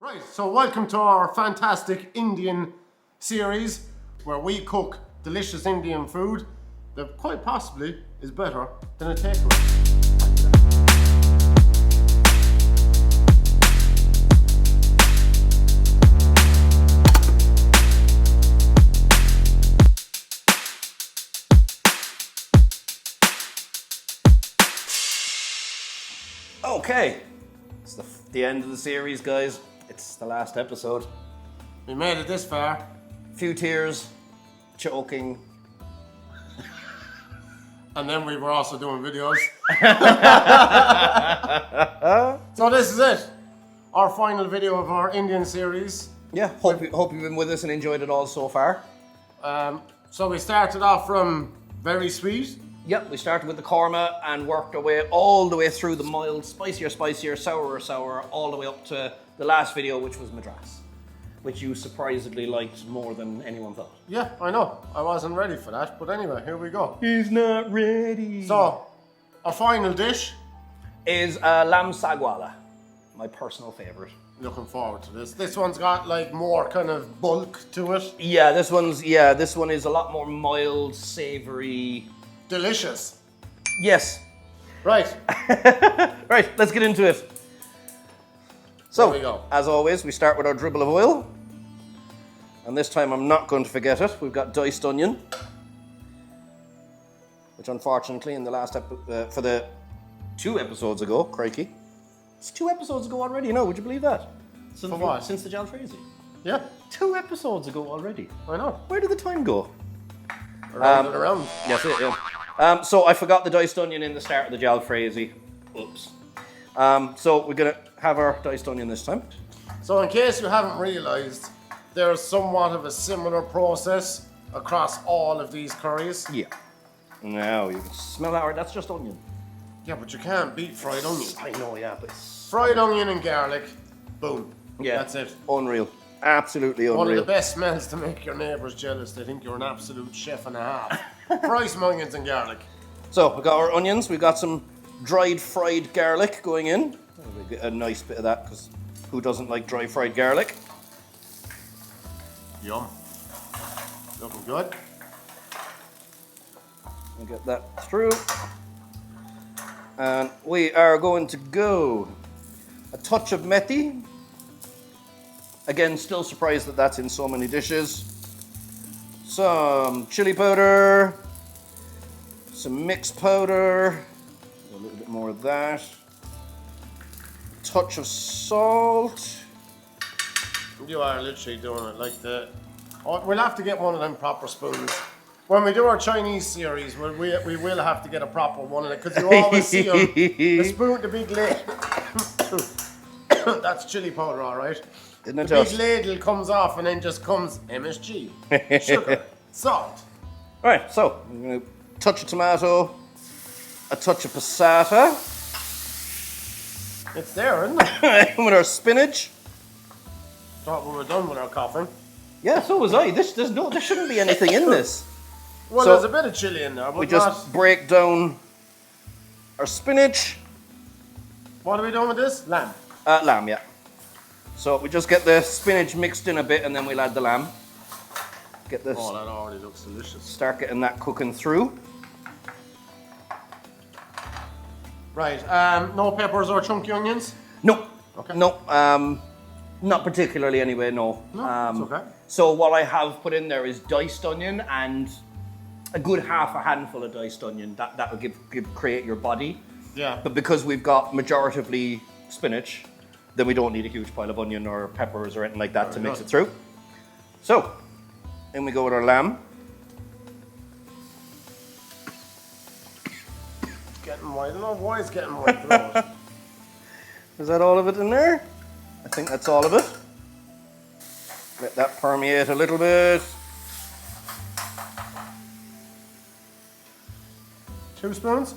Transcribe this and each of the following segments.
Right, so welcome to our fantastic Indian series where we cook delicious Indian food that quite possibly is better than a takeaway. Okay, it's the end of the series, guys. It's the last episode. We made it this far. Few tears, choking. And then we were also doing videos. So this is it. Our final video of our Indian series. Yeah, hope you've been with us and enjoyed it all so far. So we started off from very sweet. Yep, we started with the korma and worked our way all the way through the mild, spicier, sour, all the way up to the last video, which was Madras, which you surprisingly liked more than anyone thought. Yeah, I know. I wasn't ready for that, but anyway, here we go. He's not ready. So, our final dish is lamb Saagwala, my personal favorite. Looking forward to this. This one's got like more kind of bulk to it. Yeah, this one is a lot more mild, savory. Delicious. Yes. Right. Right, let's get into it. So, There we go. as always, we start with our dribble of oil. And this time I'm not going to forget it. We've got diced onion. Which unfortunately in the last for the 2 episodes ago, crikey. It's 2 episodes ago already, would you believe that? For what? Since the jalfrezi. Yeah, 2 episodes ago already. I know. Where did the time go? Around and around. That's it, yeah. So I forgot the diced onion in the start of the jalfrezi. Oops. So we're gonna have our diced onion this time. So in case you haven't realised, there's somewhat of a similar process across all of these curries. Yeah. Now you can smell that, that's just onion. Yeah, but you can't beat fried onion. I know, yeah, but it's Fried onion and garlic, boom. yeah, That's it. unreal. Absolutely unreal. One of the best smells to make your neighbours jealous. They think you're an absolute chef and a half. Fry some onions and garlic. So we've got our onions, we've got some dried fried garlic going in. We'll get a nice bit of that, because who doesn't like dry fried garlic? Yum. Looking good. We'll get that through. And we are going to go a touch of methi. Again, still surprised that that's in so many dishes. Some chili powder, some mixed powder, a little bit more of that. Touch of salt. You are literally doing it like the... Oh, we'll have to get one of them proper spoons. When we do our Chinese series, we will have to get a proper one in it, because you always see them, the spoon, the big ladle. That's chili powder, all right. Isn't it The just? big ladle comes off and then just comes MSG, sugar, salt. All right, so I'm going to touch of tomato, a touch of passata. It's there, isn't it? With our spinach. Thought we were done with our coughing. Yeah, so was I. There shouldn't be anything in this. Well, So, there's a bit of chili in there, but We just break down our spinach. What are we doing with this? Lamb. Lamb, yeah. So we just get the spinach mixed in a bit and then we'll add the lamb. Get this, Oh, that already looks delicious. start getting that cooking through. Right, no peppers or chunky onions? No, Okay. no, not particularly anyway, no. No, it's okay. So what I have put in there is diced onion and a good half a handful of diced onion. That will create your body. Yeah. But because we've got majoritively spinach, then we don't need a huge pile of onion or peppers or anything like that to mix good. it through. So, in we go with our lamb. Getting white. I don't know why it's getting white throat. Is that all of it in there? I think that's all of it. Let that permeate a little bit. 2 spoons?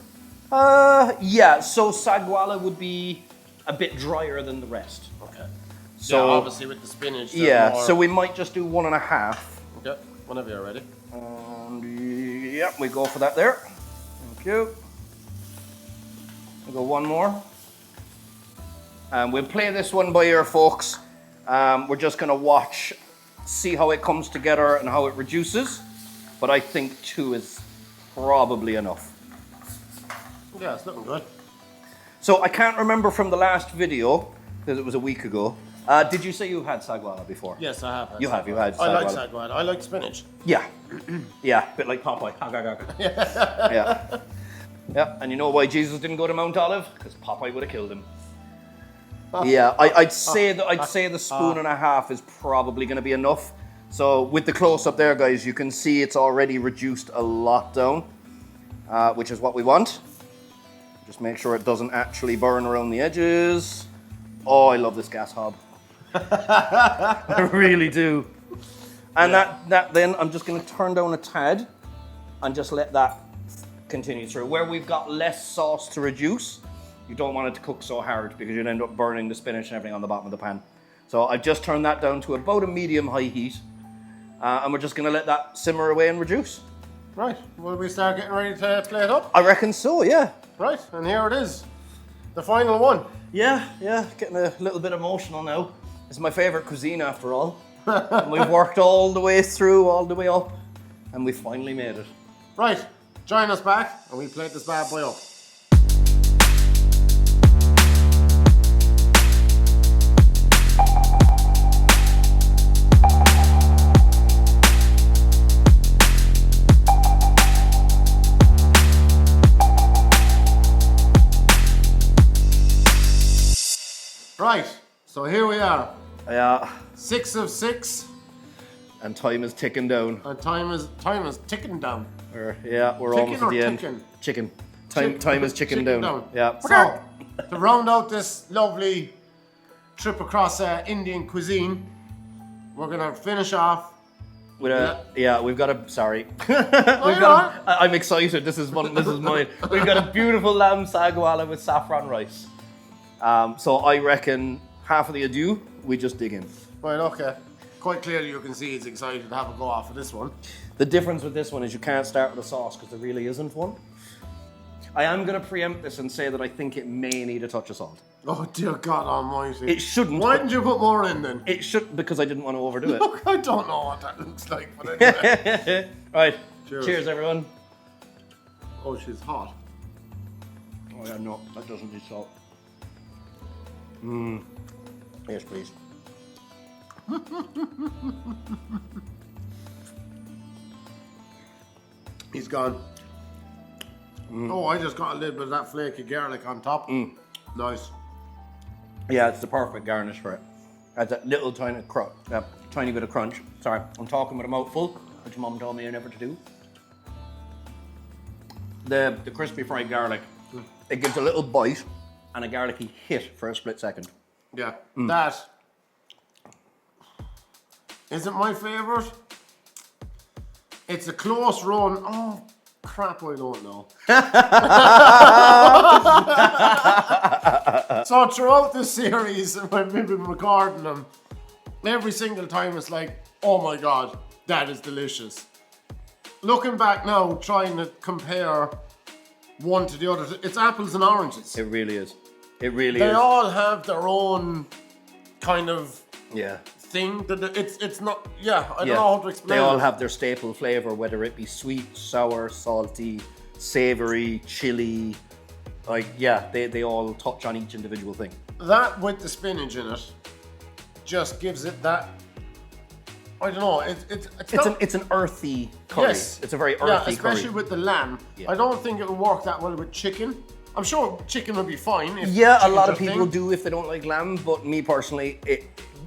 Yeah, so Saagwala would be a bit drier than the rest. Okay. So, yeah, obviously with the spinach. there's yeah, more- so we might just do 1.5. Okay, whenever you're ready. And yeah, we go for that there. Thank you. We'll go one more. And we'll play this one by ear, folks. We're just gonna watch, see how it comes together and how it reduces. But I think 2 is probably enough. Yeah, it's looking good. So I can't remember from the last video, because it was a week ago. Did you say you've had Saagwala before? Yes, I have. You have had Saagwala. I like Saagwala. I like spinach. Yeah. Yeah, a bit like Popeye. Yeah. Yeah, and you know why Jesus didn't go to Mount Olive? Because Popeye would have killed him. Yeah, I'd say the spoon and a half is probably going to be enough. So with the close-up there, guys, you can see it's already reduced a lot down, which is what we want. Just make sure it doesn't actually burn around the edges. Oh, I love this gas hob. I really do. And that then I'm just going to turn down a tad and just let that continue through. Where we've got less sauce to reduce, you don't want it to cook so hard because you'd end up burning the spinach and everything on the bottom of the pan. So I've just turned that down to about a medium-high heat. And we're just going to let that simmer away and reduce. Right, will we start getting ready to plate up? I reckon so, yeah. Right, and here it is. The final one. Yeah, getting a little bit emotional now. It's my favourite cuisine after all. And we've worked all the way through, all the way up, and we finally made it. Right, join us back and we plate this bad boy up. Right, so here we are. Yeah. 6 of 6. And time is ticking down. And time is ticking down. We're Ticking almost at the end. ticking? Chicken. Time is ticking down. Yeah. So, to round out this lovely trip across Indian cuisine, we're gonna finish off. We've got a. Sorry. Right. I'm excited. This is mine. We've got a beautiful lamb saagwala with saffron rice. So I reckon half of the ado, we just dig in. Right, okay. Quite clearly you can see he's excited to have a go off of this one. The difference with this one is you can't start with a sauce because there really isn't one. I am going to preempt this and say that I think it may need a touch of salt. Oh dear God almighty. It shouldn't. Why didn't you put more in then? It should, because I didn't want to overdo it. Look, I don't know what that looks like, but anyway. Right. Cheers. Cheers, everyone. Oh, she's hot. Oh yeah, no, that doesn't need salt. Yes, please. He's gone. Oh, I just got a little bit of that flaky garlic on top. Nice. Yeah, it's the perfect garnish for it. Adds that little tiny tiny bit of crunch. Sorry, I'm talking with a mouthful, which Mum told me never to do. The crispy fried garlic, it gives a little bite and a garlicky hit for a split second. Yeah, that isn't my favourite. It's a close run. Oh, crap, I don't know. So throughout this series, when we've been recording them, every single time it's like, oh my God, that is delicious. Looking back now, trying to compare one to the other, it's apples and oranges. It really is. It really They is. all have their own kind of Yeah. thing. That it's not. Yeah, I don't know how to explain. They all it. have their staple flavor, whether it be sweet, sour, salty, savory, chili. Like, yeah, they all touch on each individual thing. That with the spinach in it just gives it that. I don't know. It's an earthy curry. Yes. It's a very Yeah, earthy especially curry. with the lamb. Yeah. I don't think it would work that well with chicken. I'm sure chicken would be fine. If Yeah, a chicken's lot of your people thing. do if they don't like lamb, but me personally,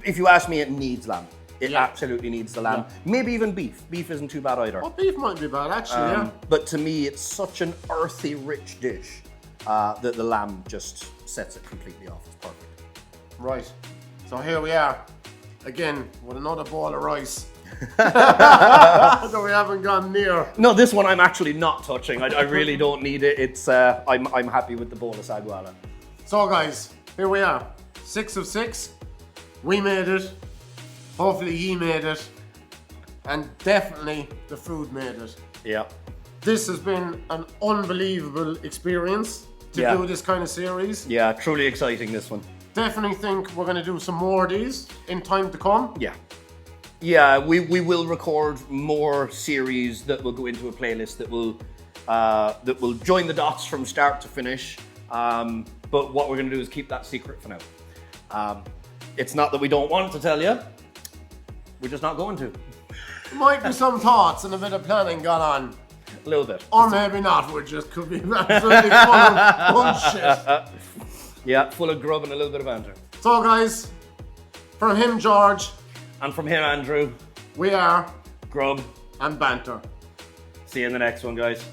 if you ask me, it needs lamb. It Yeah. absolutely needs the lamb. Maybe even beef. Beef isn't too bad either. Well, beef might be bad actually. Yeah. But to me, it's such an earthy, rich dish that the lamb just sets it completely off. It's perfect. Right. So here we are again with another bowl of rice. That we haven't gone near. No, this one I'm actually not touching. I really don't need it. It's I'm happy with the bowl of saagwala. So guys, here we are. 6 of 6. We made it. Hopefully ye made it. And definitely the food made it. Yeah. This has been an unbelievable experience to Yeah. do this kind of series. Yeah, truly exciting, this one. Definitely think we're going to do some more of these in time to come. Yeah. Yeah, we will record more series that will go into a playlist that will join the dots from start to finish. But what we're going to do is keep that secret for now. It's not that we don't want to tell you. We're just not going to. Might be some thoughts and a bit of planning gone on. A little bit. Or maybe not, we just could be absolutely full of bullshit. Yeah, full of grub and a little bit of banter. So guys, from him, George. And from him, Andrew. We are Grub. and Banter. See you in the next one, guys.